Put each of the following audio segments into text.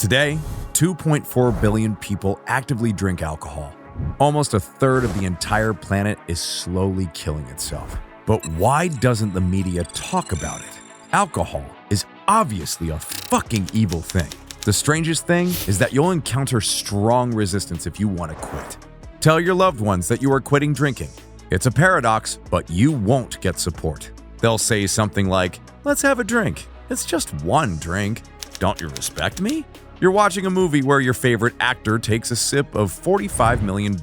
Today, 2.4 billion people actively drink alcohol. Almost a third of the entire planet is slowly killing itself. But why doesn't the media talk about it? Alcohol is obviously a fucking evil thing. The strangest thing is that you'll encounter strong resistance if you want to quit. Tell your loved ones that you are quitting drinking. It's a paradox, but you won't get support. They'll say something like, "Let's have a drink. It's just one drink. Don't you respect me?" You're watching a movie where your favorite actor takes a sip of $45 million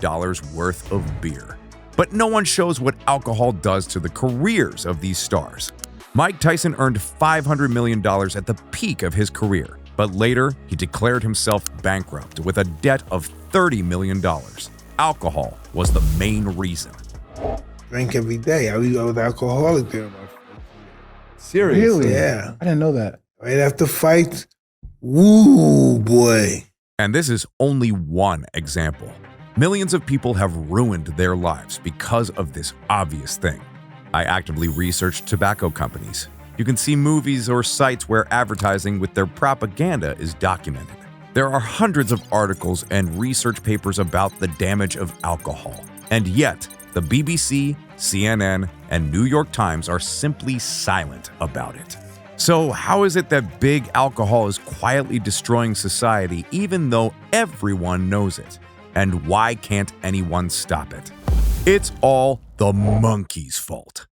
worth of beer. But no one shows what alcohol does to the careers of these stars. Mike Tyson earned $500 million at the peak of his career, but later he declared himself bankrupt with a debt of $30 million. Alcohol was the main reason. Drink every day. I was alcoholic during my Seriously? Really? Yeah. I didn't know that. Right after fights, woo boy. And this is only one example. Millions of people have ruined their lives because of this obvious thing. I actively researched tobacco companies. You can see movies or sites where advertising with their propaganda is documented. There are hundreds of articles and research papers about the damage of alcohol. And yet, the BBC, CNN, and New York Times are simply silent about it. So how is it that big alcohol is quietly destroying society even though everyone knows it? And why can't anyone stop it? It's all the monkey's fault.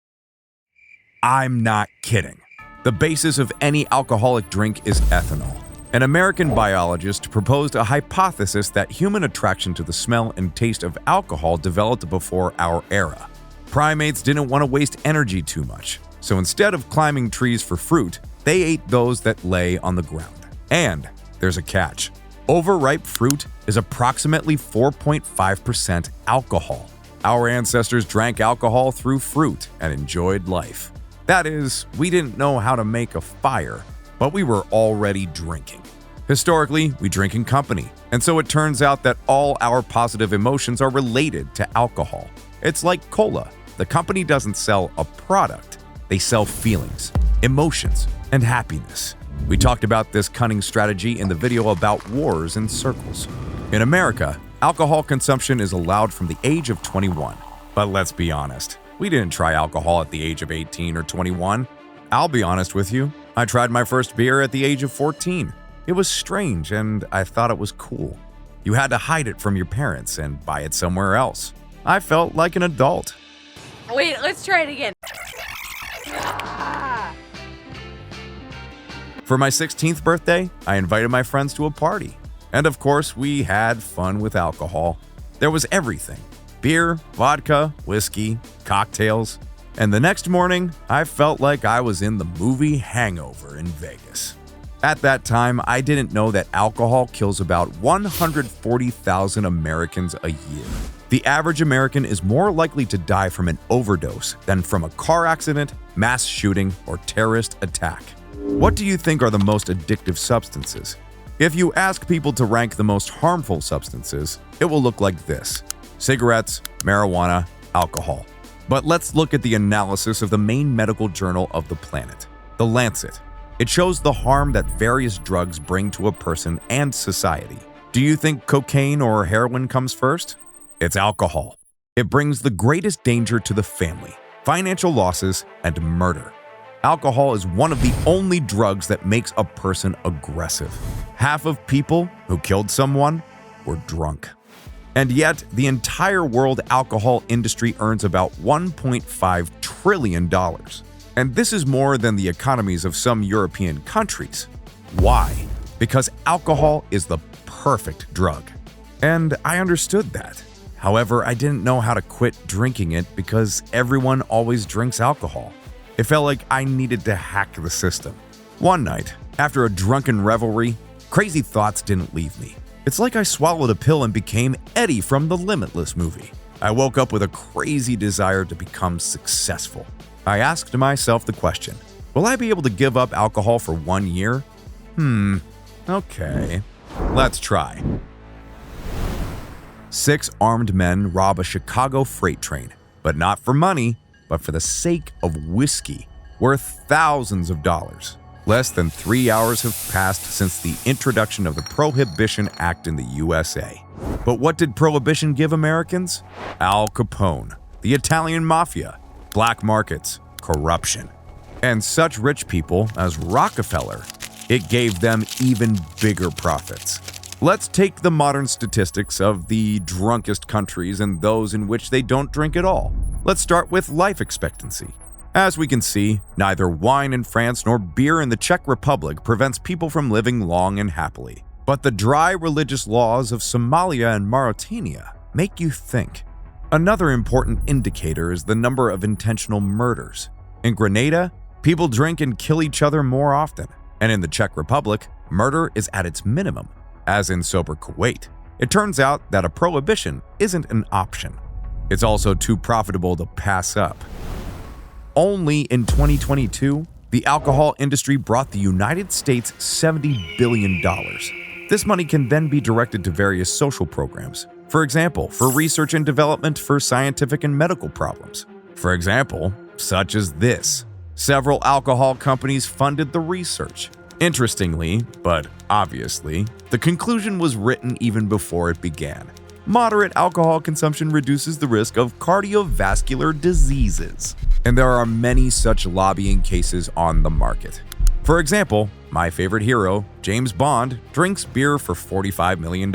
I'm not kidding. The basis of any alcoholic drink is ethanol. An American biologist proposed a hypothesis that human attraction to the smell and taste of alcohol developed before our era. Primates didn't want to waste energy too much, so instead of climbing trees for fruit, they ate those that lay on the ground. And there's a catch. Overripe fruit is approximately 4.5% alcohol. Our ancestors drank alcohol through fruit and enjoyed life. That is, we didn't know how to make a fire, but we were already drinking. Historically, we drink in company, and so it turns out that all our positive emotions are related to alcohol. It's like cola. The company doesn't sell a product, they sell feelings, emotions, and happiness. We talked about this cunning strategy in the video about wars and circles. In America, alcohol consumption is allowed from the age of 21. But let's be honest, we didn't try alcohol at the age of 18 or 21. I'll be honest with you, I tried my first beer at the age of 14. It was strange and I thought it was cool. You had to hide it from your parents and buy it somewhere else. I felt like an adult. Wait, let's try it again. For my 16th birthday, I invited my friends to a party. And of course, we had fun with alcohol. There was everything: beer, vodka, whiskey, cocktails. And the next morning, I felt like I was in the movie Hangover in Vegas. At that time, I didn't know that alcohol kills about 140,000 Americans a year. The average American is more likely to die from an overdose than from a car accident, mass shooting, or terrorist attack. What do you think are the most addictive substances? If you ask people to rank the most harmful substances, it will look like this: cigarettes, marijuana, alcohol. But let's look at the analysis of the main medical journal of the planet, The Lancet. It shows the harm that various drugs bring to a person and society. Do you think cocaine or heroin comes first? It's alcohol. It brings the greatest danger to the family, financial losses, and murder. Alcohol is one of the only drugs that makes a person aggressive. Half of people who killed someone were drunk. And yet, the entire world alcohol industry earns about $1.5 trillion. And this is more than the economies of some European countries. Why? Because alcohol is the perfect drug. And I understood that. However, I didn't know how to quit drinking it because everyone always drinks alcohol. It felt like I needed to hack the system. One night, after a drunken revelry, crazy thoughts didn't leave me. It's like I swallowed a pill and became Eddie from the Limitless movie. I woke up with a crazy desire to become successful. I asked myself the question, will I be able to give up alcohol for 1 year? Okay, let's try. 6 armed men rob a Chicago freight train, but not for money, but for the sake of whiskey, worth thousands of dollars. Less than 3 hours have passed since the introduction of the Prohibition Act in the USA. But what did Prohibition give Americans? Al Capone, the Italian Mafia, black markets, corruption, and such rich people as Rockefeller. It gave them even bigger profits. Let's take the modern statistics of the drunkest countries and those in which they don't drink at all. Let's start with life expectancy. As we can see, neither wine in France nor beer in the Czech Republic prevents people from living long and happily. But the dry religious laws of Somalia and Mauritania make you think. Another important indicator is the number of intentional murders. In Grenada, people drink and kill each other more often. And in the Czech Republic, murder is at its minimum. As in sober Kuwait, it turns out that a prohibition isn't an option. It's also too profitable to pass up. Only in 2022, the alcohol industry brought the United States $70 billion. This money can then be directed to various social programs. For example, for research and development for scientific and medical problems. For example, such as this. Several alcohol companies funded the research. Interestingly, but obviously, the conclusion was written even before it began. Moderate alcohol consumption reduces the risk of cardiovascular diseases. And there are many such lobbying cases on the market. For example, my favorite hero, James Bond, drinks beer for $45 million.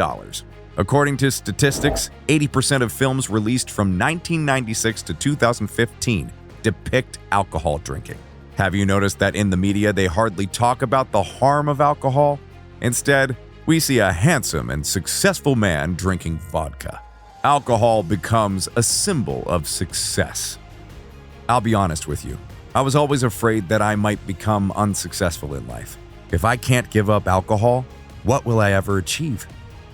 According to statistics, 80% of films released from 1996 to 2015 depict alcohol drinking. Have you noticed that in the media they hardly talk about the harm of alcohol? Instead, we see a handsome and successful man drinking vodka. Alcohol becomes a symbol of success. I'll be honest with you. I was always afraid that I might become unsuccessful in life. If I can't give up alcohol, what will I ever achieve?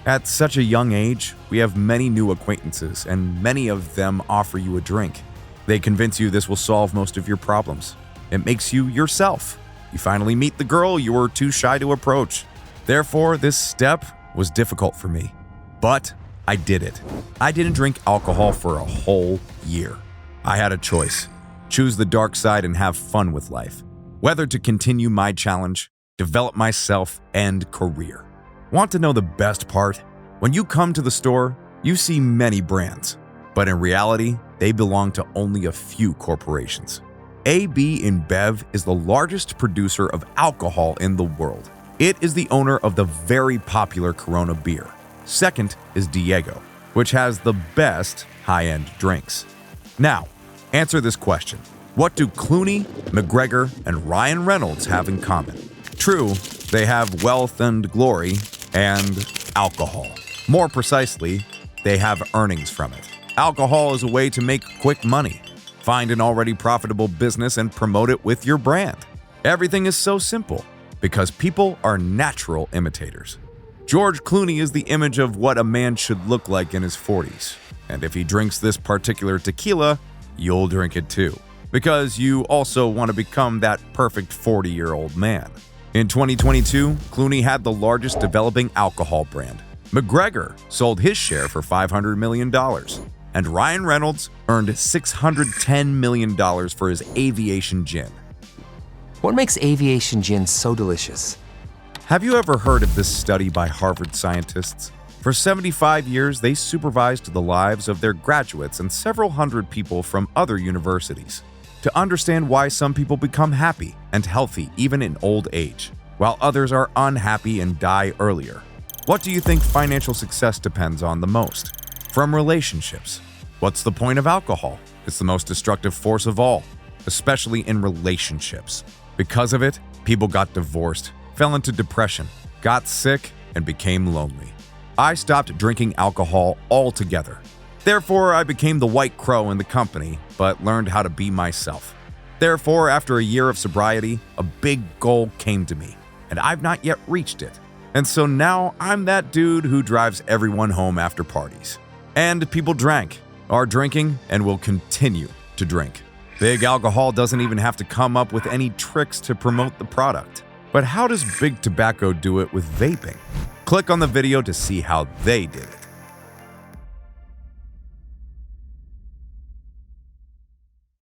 At such a young age, we have many new acquaintances, and many of them offer you a drink. They convince you this will solve most of your problems. It makes you yourself. You finally meet the girl you were too shy to approach. Therefore, this step was difficult for me. But I did it. I didn't drink alcohol for a whole year. I had a choice. Choose the dark side and have fun with life. Whether to continue my challenge, develop myself, and career. Want to know the best part? When you come to the store, you see many brands. But in reality, they belong to only a few corporations. AB InBev is the largest producer of alcohol in the world. It is the owner of the very popular Corona beer. Second is Diego, which has the best high-end drinks. Now, answer this question. What do Clooney, McGregor, and Ryan Reynolds have in common? True, they have wealth and glory and alcohol. More precisely, they have earnings from it. Alcohol is a way to make quick money. Find an already profitable business and promote it with your brand. Everything is so simple because people are natural imitators. George Clooney is the image of what a man should look like in his 40s. And if he drinks this particular tequila, you'll drink it too. Because you also want to become that perfect 40-year-old man. In 2022, Clooney had the largest developing alcohol brand. McGregor sold his share for $500 million. And Ryan Reynolds earned $610 million for his aviation gin. What makes aviation gin so delicious? Have you ever heard of this study by Harvard scientists? For 75 years, they supervised the lives of their graduates and several hundred people from other universities to understand why some people become happy and healthy even in old age, while others are unhappy and die earlier. What do you think financial success depends on the most? From relationships. What's the point of alcohol? It's the most destructive force of all, especially in relationships. Because of it, people got divorced, fell into depression, got sick, and became lonely. I stopped drinking alcohol altogether. Therefore, I became the white crow in the company, but learned how to be myself. Therefore, after a year of sobriety, a big goal came to me, and I've not yet reached it. And so now I'm that dude who drives everyone home after parties. And people drank, are drinking, and will continue to drink. Big Alcohol doesn't even have to come up with any tricks to promote the product. But how does Big Tobacco do it with vaping? Click on the video to see how they did it.